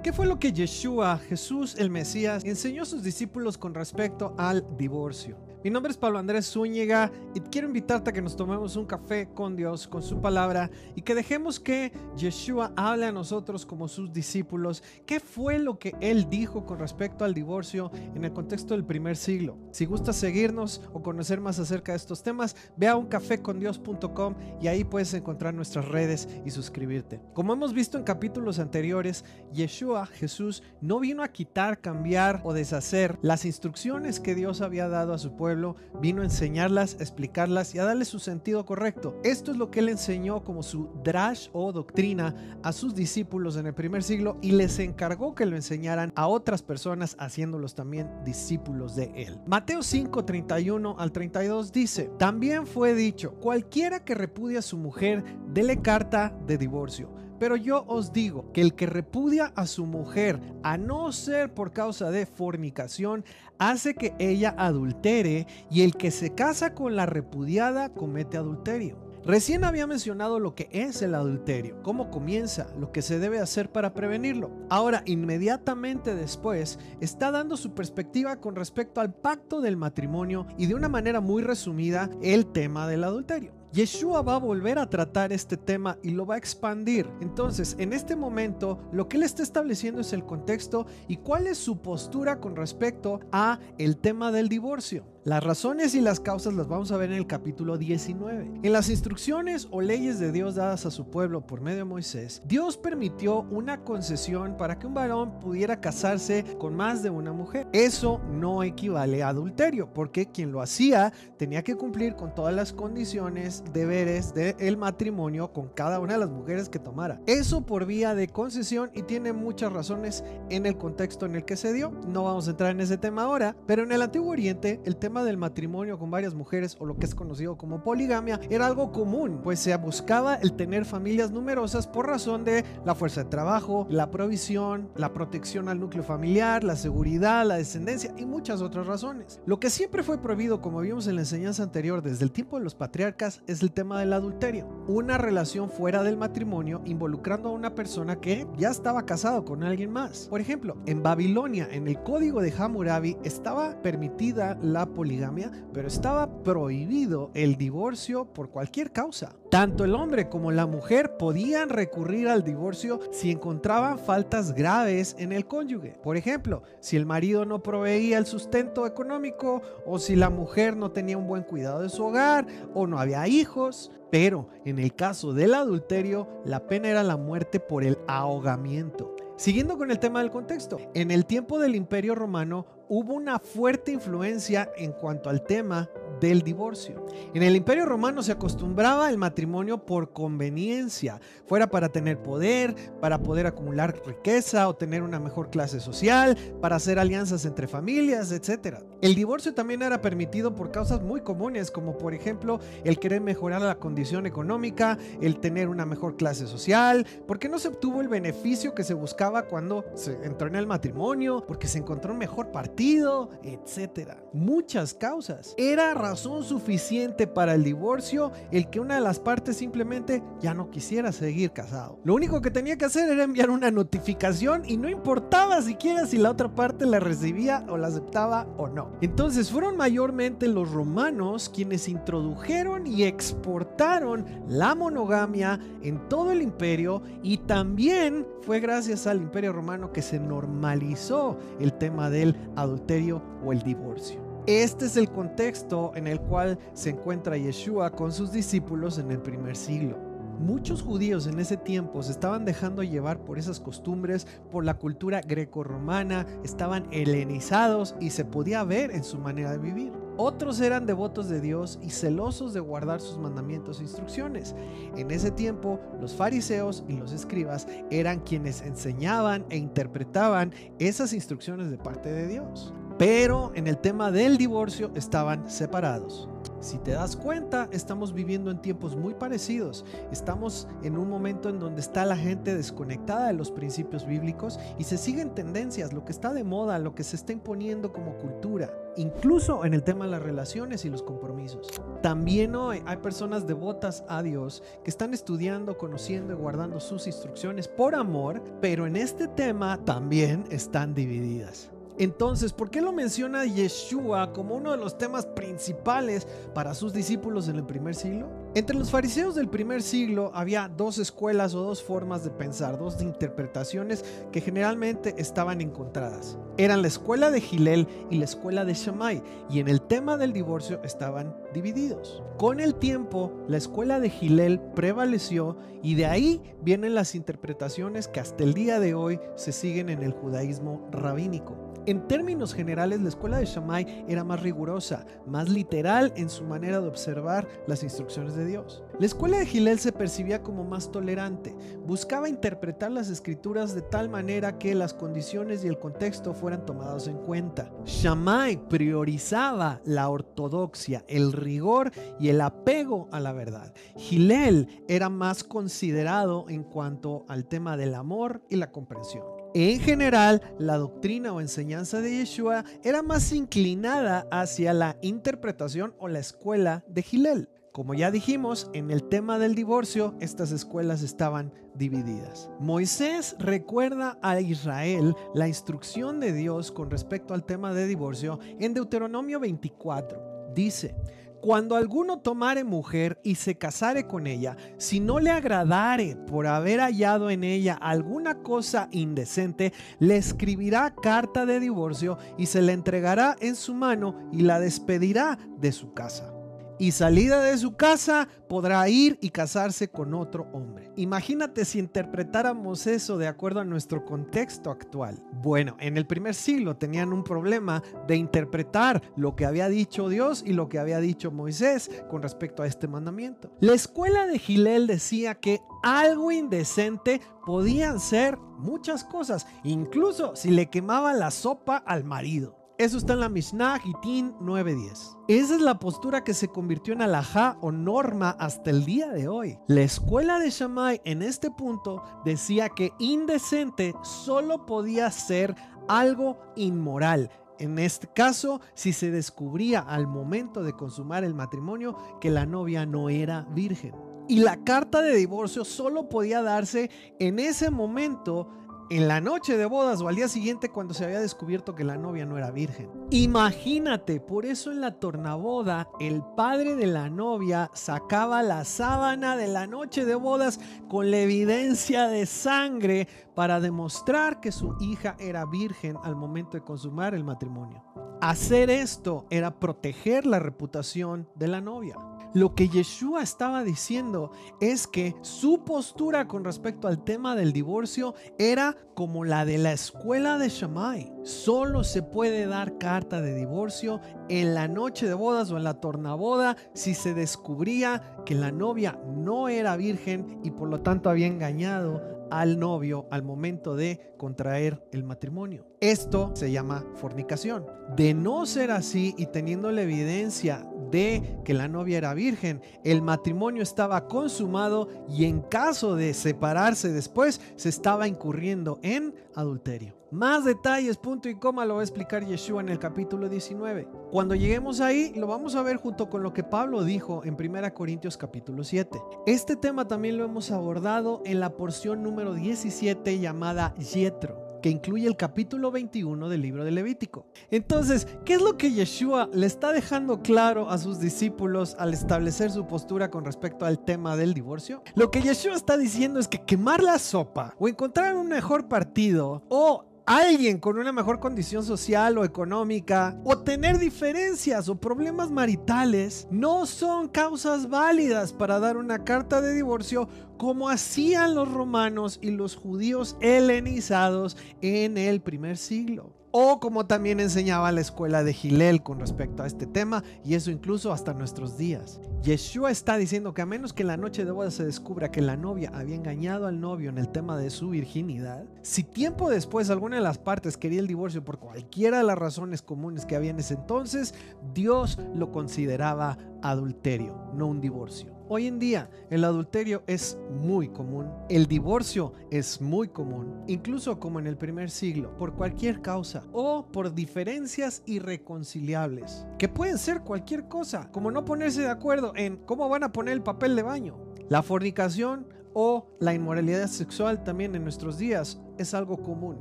¿Qué fue lo que Yeshua, Jesús el Mesías, enseñó a sus discípulos con respecto al divorcio? Mi nombre es Pablo Andrés Zúñiga y quiero invitarte a que nos tomemos un café con Dios, con su palabra, y que dejemos que Yeshua hable a nosotros como sus discípulos. ¿Qué fue lo que Él dijo con respecto al divorcio en el contexto del primer siglo? Si gustas seguirnos o conocer más acerca de estos temas, ve a uncafecondios.com y ahí puedes encontrar nuestras redes y suscribirte. Como hemos visto en capítulos anteriores, Yeshua, Jesús, no vino a quitar, cambiar o deshacer las instrucciones que Dios había dado a su pueblo. Vino a enseñarlas, a explicarlas y a darle su sentido correcto. Esto es lo que Él enseñó como su drash o doctrina a sus discípulos en el primer siglo, y les encargó que lo enseñaran a otras personas, haciéndolos también discípulos de Él. Mateo 5, 31 al 32 dice: también fue dicho, cualquiera que repudia a su mujer, dele carta de divorcio. Pero yo os digo que el que repudia a su mujer, a no ser por causa de fornicación, hace que ella adultere, y el que se casa con la repudiada comete adulterio. Recién había mencionado lo que es el adulterio, cómo comienza, lo que se debe hacer para prevenirlo. Ahora, inmediatamente después, está dando su perspectiva con respecto al pacto del matrimonio y de una manera muy resumida el tema del adulterio. Yeshua va a volver a tratar este tema y lo va a expandir. Entonces, en este momento, lo que Él está estableciendo es el contexto y cuál es su postura con respecto a el tema del divorcio. Las razones y las causas las vamos a ver en el capítulo 19. En las instrucciones o leyes de Dios dadas a su pueblo por medio de Moisés, Dios permitió una concesión para que un varón pudiera casarse con más de una mujer. Eso no equivale a adulterio, porque quien lo hacía tenía que cumplir con todas las condiciones, deberes del matrimonio con cada una de las mujeres que tomara. Eso por vía de concesión, y tiene muchas razones en el contexto en el que se dio. No vamos a entrar en ese tema ahora, pero en el Antiguo Oriente el tema del matrimonio con varias mujeres, o lo que es conocido como poligamia, era algo común, pues se buscaba el tener familias numerosas por razón de la fuerza de trabajo, la provisión, la protección al núcleo familiar, la seguridad, la descendencia y muchas otras razones. Lo que siempre fue prohibido, como vimos en la enseñanza anterior, desde el tiempo de los patriarcas, es el tema del adulterio, una relación fuera del matrimonio involucrando a una persona que ya estaba casado con alguien más. Por ejemplo, en Babilonia, en el código de Hammurabi, estaba permitida la poligamia, pero estaba prohibido el divorcio por cualquier causa. Tanto el hombre como la mujer podían recurrir al divorcio si encontraban faltas graves en el cónyuge. Por ejemplo, si el marido no proveía el sustento económico, o si la mujer no tenía un buen cuidado de su hogar, o no había hijos. Pero en el caso del adulterio, la pena era la muerte por el ahogamiento. Siguiendo con el tema del contexto, en el tiempo del Imperio Romano hubo una fuerte influencia en cuanto al tema del divorcio. En el Imperio Romano se acostumbraba el matrimonio por conveniencia, fuera para tener poder, para poder acumular riqueza o tener una mejor clase social, para hacer alianzas entre familias, etc. El divorcio también era permitido por causas muy comunes, como por ejemplo el querer mejorar la condición económica, el tener una mejor clase social, porque no se obtuvo el beneficio que se buscaba cuando se entró en el matrimonio, porque se encontró un mejor partido, etc. Muchas causas. Era razón suficiente para el divorcio el que una de las partes simplemente ya no quisiera seguir casado. Lo único que tenía que hacer era enviar una notificación, y no importaba siquiera si la otra parte la recibía o la aceptaba o no. Entonces fueron mayormente los romanos quienes introdujeron y exportaron la monogamia en todo el imperio, y también fue gracias al Imperio Romano que se normalizó el tema del adulterio o el divorcio. Este es el contexto en el cual se encuentra Yeshua con sus discípulos en el primer siglo. Muchos judíos en ese tiempo se estaban dejando llevar por esas costumbres, por la cultura grecorromana, estaban helenizados y se podía ver en su manera de vivir. Otros eran devotos de Dios y celosos de guardar sus mandamientos e instrucciones. En ese tiempo, los fariseos y los escribas eran quienes enseñaban e interpretaban esas instrucciones de parte de Dios. Pero en el tema del divorcio estaban separados. Si te das cuenta, estamos viviendo en tiempos muy parecidos. Estamos en un momento en donde está la gente desconectada de los principios bíblicos y se siguen tendencias, lo que está de moda, lo que se está imponiendo como cultura, incluso en el tema de las relaciones y los compromisos. También hoy hay personas devotas a Dios que están estudiando, conociendo y guardando sus instrucciones por amor, pero en este tema también están divididas. Entonces, ¿por qué lo menciona Yeshua como uno de los temas principales para sus discípulos en el primer siglo? Entre los fariseos del primer siglo había dos escuelas o dos formas de pensar, dos interpretaciones que generalmente estaban encontradas. Eran la escuela de Hillel y la escuela de Shammai, y en el tema del divorcio estaban divididos. Con el tiempo, la escuela de Hillel prevaleció y de ahí vienen las interpretaciones que hasta el día de hoy se siguen en el judaísmo rabínico. En términos generales, la escuela de Shammai era más rigurosa, más literal en su manera de observar las instrucciones de Dios. La escuela de Hillel se percibía como más tolerante, buscaba interpretar las escrituras de tal manera que las condiciones y el contexto fueran tomados en cuenta. Shammai priorizaba la ortodoxia, el rigor y el apego a la verdad. Hillel era más considerado en cuanto al tema del amor y la comprensión. En general, la doctrina o enseñanza de Yeshua era más inclinada hacia la interpretación o la escuela de Hillel. Como ya dijimos, en el tema del divorcio, estas escuelas estaban divididas. Moisés recuerda a Israel la instrucción de Dios con respecto al tema de divorcio en Deuteronomio 24. Dice: cuando alguno tomare mujer y se casare con ella, si no le agradare por haber hallado en ella alguna cosa indecente, le escribirá carta de divorcio y se la entregará en su mano y la despedirá de su casa. Y salida de su casa podrá ir y casarse con otro hombre. Imagínate si interpretáramos eso de acuerdo a nuestro contexto actual. Bueno, en el primer siglo tenían un problema de interpretar lo que había dicho Dios y lo que había dicho Moisés con respecto a este mandamiento. La escuela de Hillel decía que algo indecente podían ser muchas cosas, incluso si le quemaba la sopa al marido. Eso está en la Mishnah Gitín 9:10. Esa es la postura que se convirtió en alajá o norma hasta el día de hoy. La escuela de Shammai en este punto decía que indecente solo podía ser algo inmoral. En este caso, si se descubría al momento de consumar el matrimonio que la novia no era virgen. Y la carta de divorcio solo podía darse en ese momento, en la noche de bodas o al día siguiente cuando se había descubierto que la novia no era virgen. Imagínate, por eso en la tornaboda el padre de la novia sacaba la sábana de la noche de bodas con la evidencia de sangre para demostrar que su hija era virgen al momento de consumar el matrimonio. Hacer esto era proteger la reputación de la novia. Lo que Yeshua estaba diciendo es que su postura con respecto al tema del divorcio era como la de la escuela de Shammai. Solo se puede dar carta de divorcio en la noche de bodas o en la tornaboda si se descubría que la novia no era virgen y por lo tanto había engañado al novio al momento de contraer el matrimonio. Esto se llama fornicación. De no ser así y teniendo la evidencia de que la novia era virgen, el matrimonio estaba consumado y en caso de separarse después se estaba incurriendo en adulterio. Más detalles, punto y coma, lo va a explicar Yeshua en el capítulo 19. Cuando lleguemos ahí, lo vamos a ver junto con lo que Pablo dijo en 1 Corintios capítulo 7. Este tema también lo hemos abordado en la porción número 17 llamada Yetro, que incluye el capítulo 21 del libro de Levítico. Entonces, ¿qué es lo que Yeshua le está dejando claro a sus discípulos al establecer su postura con respecto al tema del divorcio? Lo que Yeshua está diciendo es que quemar la sopa o encontrar un mejor partido o alguien con una mejor condición social o económica o tener diferencias o problemas maritales no son causas válidas para dar una carta de divorcio como hacían los romanos y los judíos helenizados en el primer siglo. o como también enseñaba la escuela de Hillel con respecto a este tema, y eso incluso hasta nuestros días. Yeshua está diciendo que a menos que en la noche de boda se descubra que la novia había engañado al novio en el tema de su virginidad, si tiempo después alguna de las partes quería el divorcio por cualquiera de las razones comunes que había en ese entonces, Dios lo consideraba adulterio, no un divorcio. Hoy en día el adulterio es muy común, el divorcio es muy común, incluso como en el primer siglo, por cualquier causa o por diferencias irreconciliables, que pueden ser cualquier cosa, como no ponerse de acuerdo en cómo van a poner el papel de baño. La fornicación o la inmoralidad sexual también en nuestros días es algo común.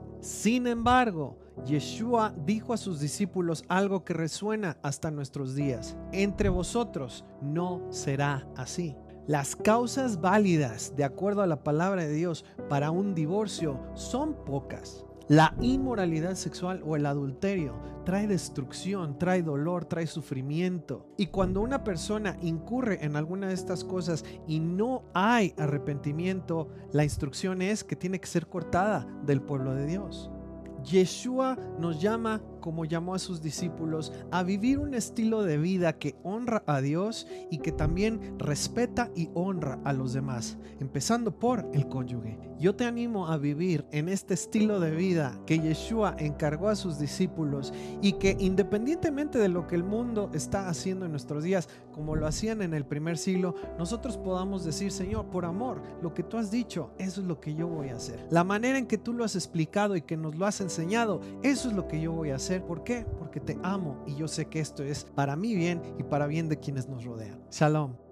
Sin embargo, Yeshua dijo a sus discípulos algo que resuena hasta nuestros días: entre vosotros no será así. Las causas válidas, de acuerdo a la palabra de Dios, para un divorcio son pocas. La inmoralidad sexual o el adulterio trae destrucción, trae dolor, trae sufrimiento. Y cuando una persona incurre en alguna de estas cosas y no hay arrepentimiento, la instrucción es que tiene que ser cortada del pueblo de Dios. Yeshua nos llama, como llamó a sus discípulos, a vivir un estilo de vida que honra a Dios y que también respeta y honra a los demás, empezando por el cónyuge. Yo te animo a vivir en este estilo de vida que Yeshua encargó a sus discípulos y que, independientemente de lo que el mundo está haciendo en nuestros días, como lo hacían en el primer siglo, nosotros podamos decir: Señor, por amor, lo que tú has dicho, eso es lo que yo voy a hacer. La manera en que tú lo has explicado y que nos lo has enseñado, eso es lo que yo voy a hacer. ¿Por qué? Porque te amo y yo sé que esto es para mi bien y para bien de quienes nos rodean. Shalom.